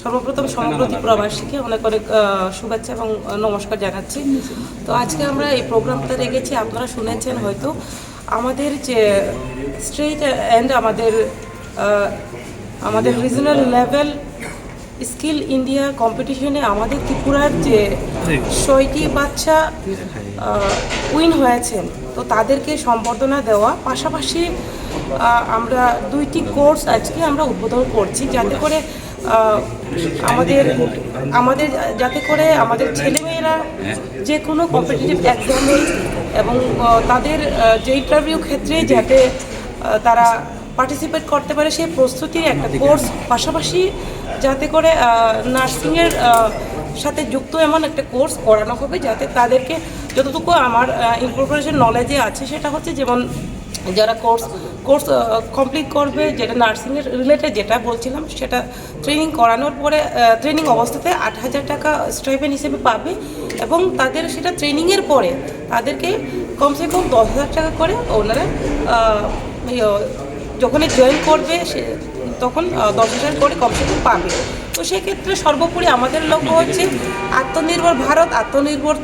সর্বপ্রথম সমগ্রতি প্রবাসীকে অনেক অনেক শুভেচ্ছা এবং নমস্কার জানাচ্ছি। তো আজকে আমরা এই প্রোগ্রামটা রেখেছি, আপনারা শুনেছেন হয়তো আমাদের যে স্টেট অ্যান্ড আমাদের রিজনাল লেভেল স্কিল ইন্ডিয়া কম্পিটিশনে আমাদের ত্রিপুরার যে 6টি বাচ্চা উইন হয়েছেন, তো তাদেরকে সম্বর্ধনা দেওয়া, পাশাপাশি আমরা 2টি কোর্স আজকে আমরা উদ্বোধন করছি, যাতে করে আমাদের ছেলেমেয়েরা যে কোনো কম্পিটিটিভ এক্সামে এবং তাদের যে ইন্টারভিউ ক্ষেত্রে যাতে তারা পার্টিসিপেট করতে পারে সেই প্রস্তুতির একটা কোর্স, পাশাপাশি যাতে করে নার্সিংয়ের সাথে যুক্ত এমন একটা কোর্স করানো হবে যাতে তাদেরকে যতটুকু আমার ইনকর্পোরেশন নলেজে আছে সেটা হচ্ছে, যেমন যারা কোর্স কমপ্লিট করবে, যেটা নার্সিংয়ের রিলেটেড যেটা বলছিলাম, সেটা ট্রেনিং করানোর পরে ট্রেনিং অবস্থাতে 8,000 টাকা স্টাইপেন্ড হিসেবে পাবে, এবং তাদের সেটা ট্রেনিংয়ের পরে তাদেরকে কমসে কম 10,000 টাকা করে ওনারা যখনই জয়েন করবে তখন 10,000 করে কমসে কম পাবে। তো সেক্ষেত্রে সর্বোপরি আমাদের লক্ষ্য হচ্ছে আত্মনির্ভর ভারত, আত্মনির্ভর